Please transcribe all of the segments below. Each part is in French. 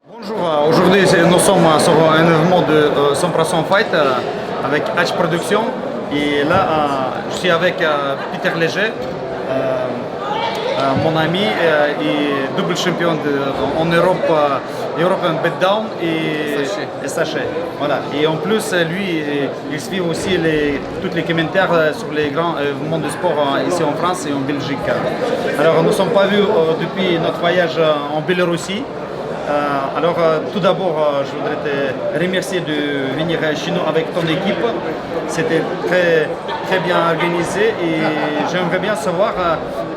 Bonjour, aujourd'hui nous sommes sur un événement de 100% Fight avec H Production et là je suis avec Peter Léger, mon ami et double champion en Europe, European Beatdown et Sachet. Voilà. Et en plus lui il suit aussi tous les commentaires sur les grands événements de sport ici en France et en Belgique. Alors nous ne sommes pas vus depuis notre voyage en Biélorussie. Tout d'abord, je voudrais te remercier de venir chez nous avec ton équipe. C'était très bien organisé et j'aimerais bien savoir,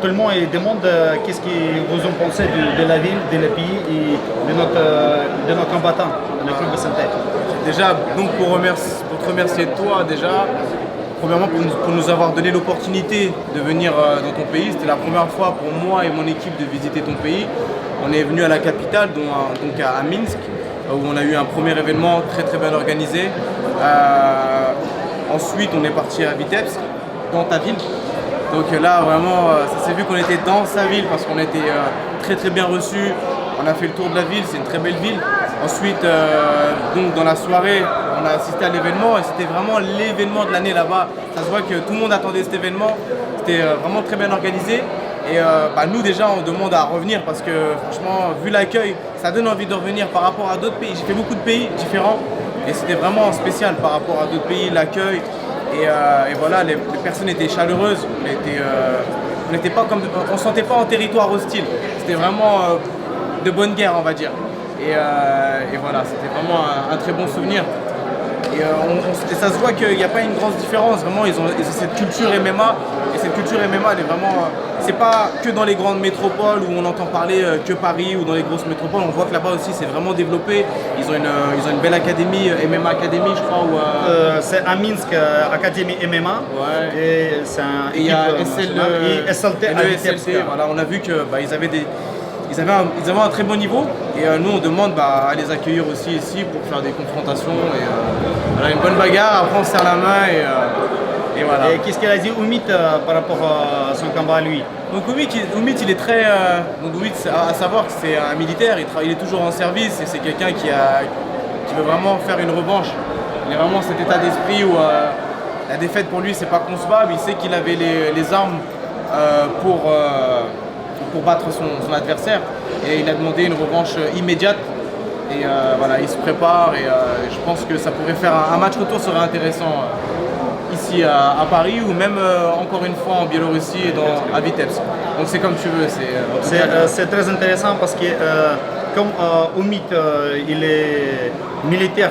tout le monde demande qu'est-ce que vous en pensez de la ville, de le pays et de nos combattants, le club de santé. Déjà, donc pour te remercier toi déjà, premièrement pour nous avoir donné l'opportunité de venir dans ton pays. C'était la première fois pour moi et mon équipe de visiter ton pays. On est venu à la capitale, donc à Minsk, où on a eu un premier événement très bien organisé. Ensuite, on est parti à Vitebsk, dans ta ville. Donc là, vraiment, ça s'est vu qu'on était dans sa ville parce qu'on était très bien reçus. On a fait le tour de la ville, c'est une très belle ville. Ensuite, donc dans la soirée, on a assisté à l'événement et c'était vraiment l'événement de l'année là-bas. Ça se voit que tout le monde attendait cet événement. C'était vraiment très bien organisé. Et nous déjà on demande à revenir parce que franchement vu l'accueil ça donne envie de revenir par rapport à d'autres pays. J'ai fait beaucoup de pays différents et c'était vraiment spécial par rapport à d'autres pays, l'accueil et voilà, les personnes étaient chaleureuses, on ne se sentait pas en territoire hostile, c'était vraiment de bonne guerre on va dire et voilà, c'était vraiment un très bon souvenir. Et ça se voit qu'il n'y a pas une grosse différence, vraiment ils ont cette culture MMA et cette culture MMA elle est vraiment, c'est pas que dans les grandes métropoles où on entend parler que Paris ou dans les grosses métropoles, on voit que là-bas aussi c'est vraiment développé, ils ont une belle académie, MMA Academy je crois. C'est à Minsk, Académie MMA, ouais. Et c'est un et il y a et SLT à Vitebsk. Voilà, on a vu que ils avaient un très bon niveau et nous on demande à les accueillir aussi ici pour faire des confrontations et voilà, une bonne bagarre, après on se serre la main et voilà. Et qu'est-ce qu'elle a dit Umit par rapport à son combat à lui? Donc Umit il est très... donc Umit, à savoir que c'est un militaire, il est toujours en service et c'est quelqu'un qui veut vraiment faire une revanche. Il a vraiment cet état d'esprit où la défaite pour lui c'est pas concevable, il sait qu'il avait les armes pour battre son adversaire et il a demandé une revanche immédiate et voilà, il se prépare et je pense que ça pourrait faire un match retour serait intéressant ici à Paris ou même encore une fois en Biélorussie et à Vitebsk. Donc c'est comme tu veux. C'est très intéressant parce que comme Umit il est militaire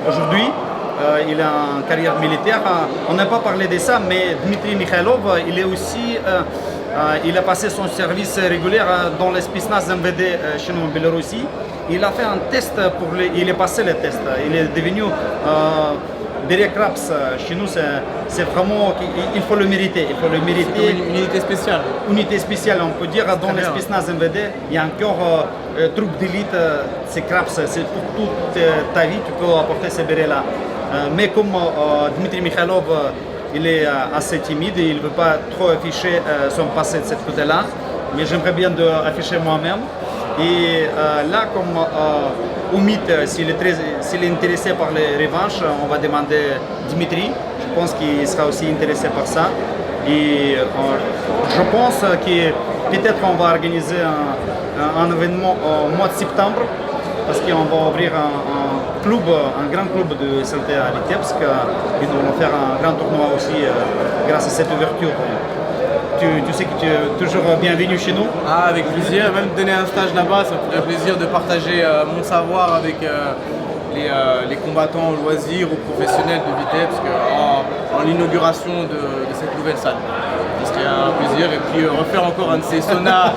aujourd'hui, il a une carrière militaire. On n'a pas parlé de ça, mais Dmitry Mikhailov, il est aussi, il a passé son service régulier dans le Spetsnaz MVD chez nous en Biélorussie. Il a fait un test il est passé le test. Il est devenu Derek Raps chez nous, c'est vraiment, il faut le mériter. Il faut le mériter. C'est une unité spéciale. Unité spéciale, on peut dire, dans le Spetsnaz MVD, il y a encore troupes d'élite, c'est Kraps, c'est pour toute ta vie, tu peux apporter ces bérets-là. Mais comme Dmitry Mikhailov, il est assez timide et il ne veut pas trop afficher son passé de ce côté-là, mais j'aimerais bien afficher moi-même. Et là, comme Umit, s'il est intéressé par les revanches, on va demander Dmitry. Je pense qu'il sera aussi intéressé par ça. Et je pense que peut-être on va organiser un événement au mois de septembre, parce qu'on va ouvrir un grand club de SLT à Vitebsk. Et nous allons faire un grand tournoi aussi grâce à cette ouverture. Tu sais que tu es toujours bienvenu chez nous. Ah, avec plaisir, même donner un stage là-bas, ça me ferait plaisir de partager mon savoir avec les combattants au loisir ou professionnels de Vitebsk en l'inauguration de cette nouvelle salle. Ce serait un plaisir et puis refaire encore un de ces saunas.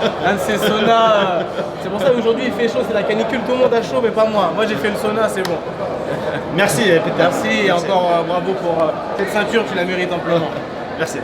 C'est pour ça qu'aujourd'hui il fait chaud, c'est la canicule, tout le monde a chaud mais pas moi. Moi j'ai fait le sauna, c'est bon. Merci Peter. Merci et encore bravo pour cette ceinture, tu la mérites amplement. Merci.